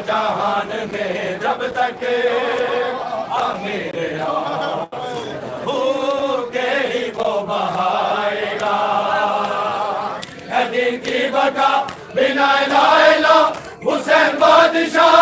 जहान में जब तक आमिर का बिना इला हुसैन बादशाह।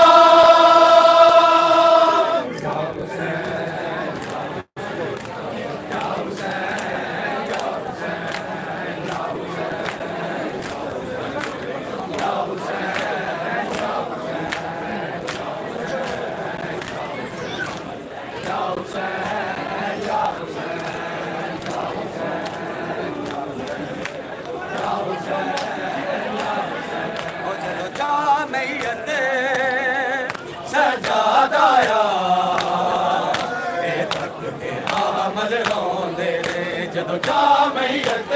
जदों जामयत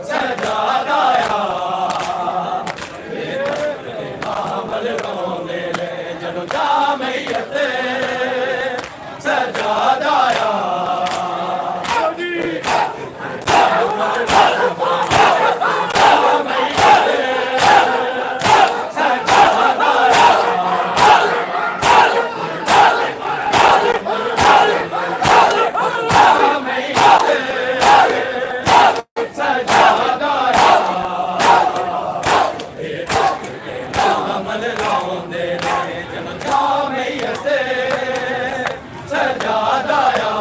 सजादा आया अमल रोंदे ने जदों जामयत सजादा आया। जामयत सजादा आया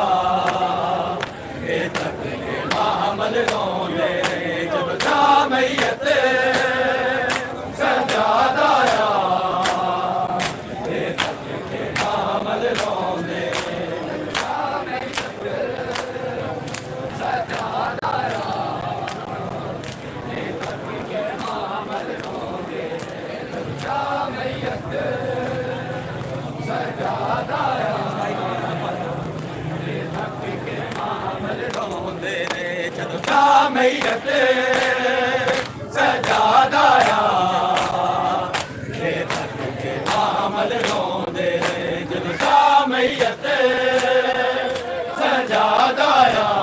ये तक के आमल रोंदे जदों जामयत सजादा आया ये तक के आमल रोंदे सजादा आया।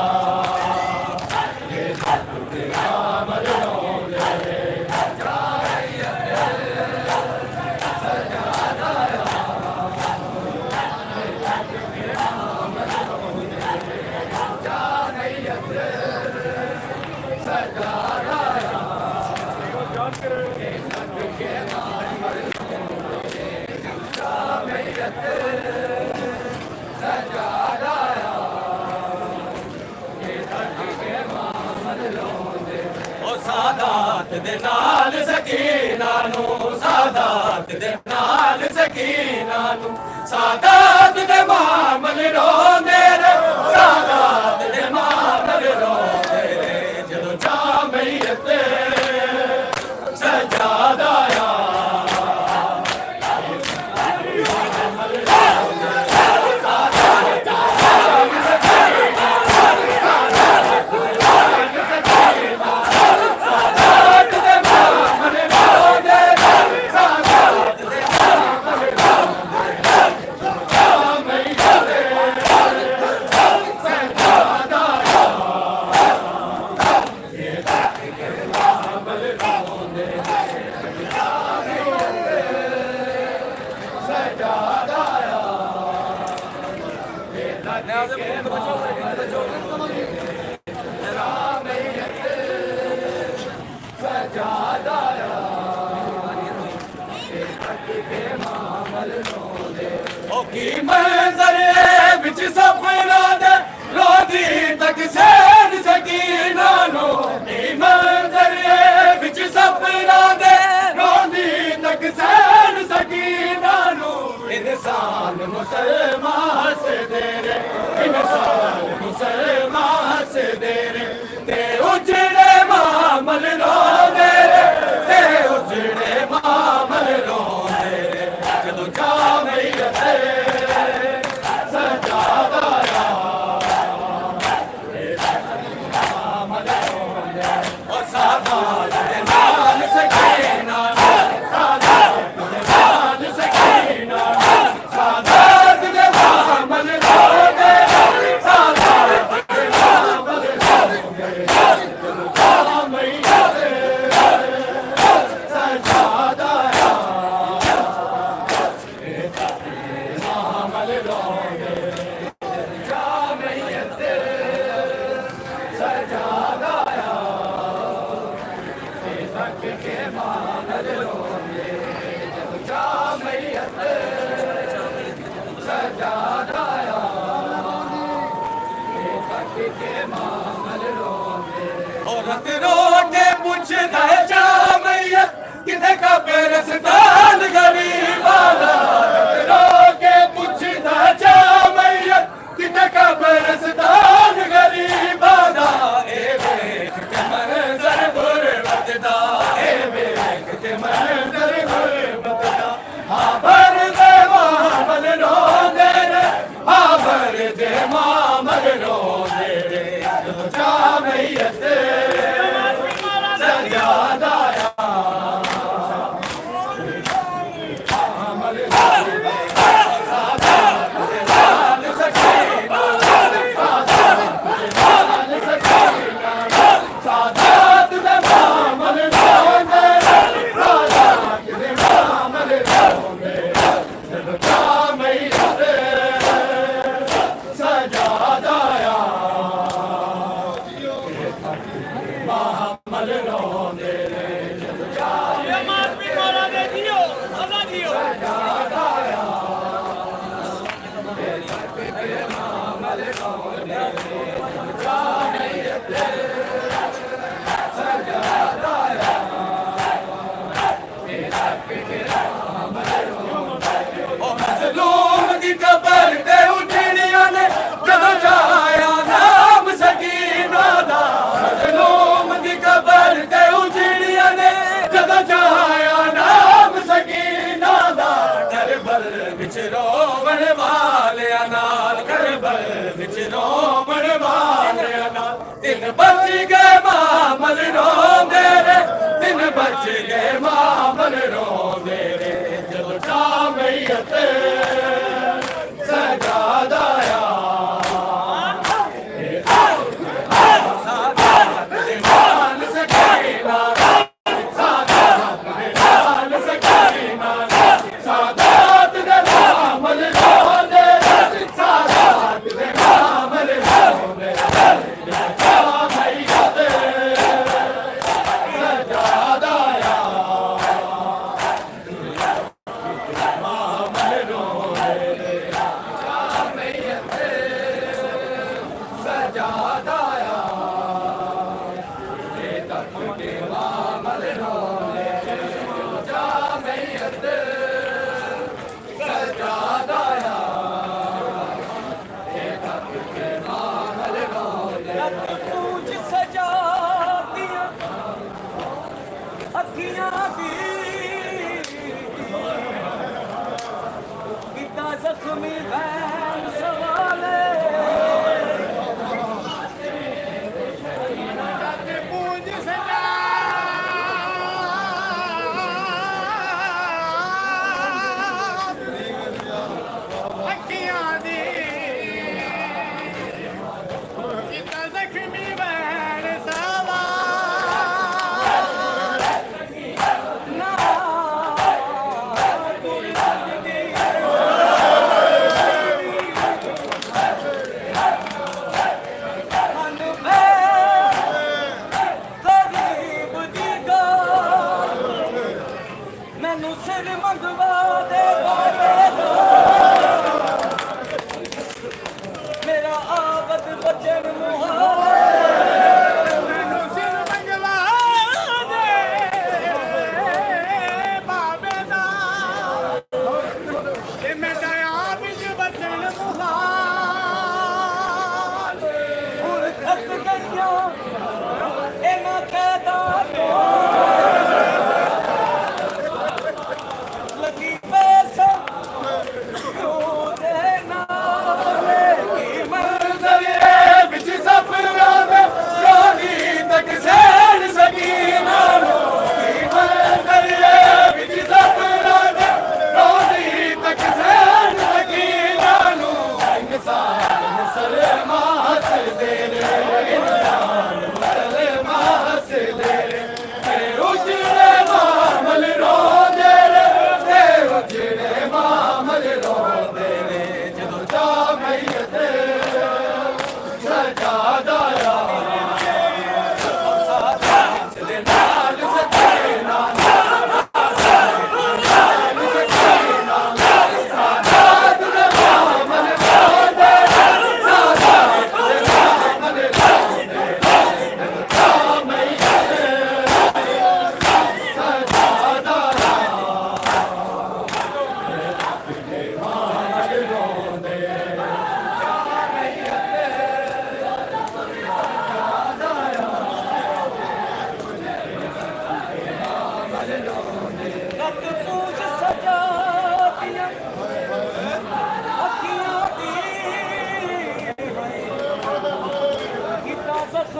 सादात दे नाल सकीना नू सादात दे नाल सकीना नू सादात दे मामल रोंदे रे सादात दे मामल रोंदे रे जदों जामयत सजादा आया। की मंजर बिच सफरा दे रोदी तक सैन सकीना नो की मंजर बिच सफरा दे रोदी तक सैन सकीना नो इंसान मुसलमान से दे रे इंसान मुसलमान से दे रे ते उजड़े मामल रो दे रे ते उजड़े मामल रो दे रे जदों जामयत रत रो के पुछदा है चा मैया किथे कब्रिस्तान गरीब वाला रत रो के पुछदा है चा मैया किथे कब्रिस्तान गरीब वाला ए वेख के मंजर गुरबत दा ए वेख के मंजर गुरबत दा हाँ भर दे मामल रो दे रे हाँ भर दे मामल रो दे रे जा मैयत सजादा दिन बच गए मामल रो मेरे दिन बच गए मामल रो मेरे जब जा मैयत सजादा जख्मी बैन सवाले पूज सजा अखियां दी किता जख्मी बैन सवाले सिर मंगवा दे मेरा आबद बचन मुहारे मैनू सिर मंगवा दे बाबे दा ते मेरा आबद बचन मुहारे हुण थक गईया इन्हां कैदां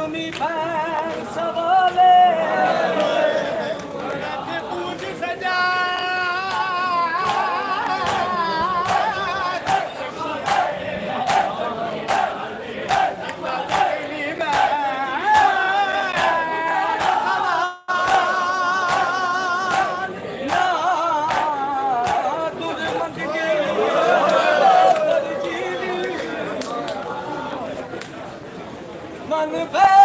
अपनी भैन सवाले पूछ सजा मन पे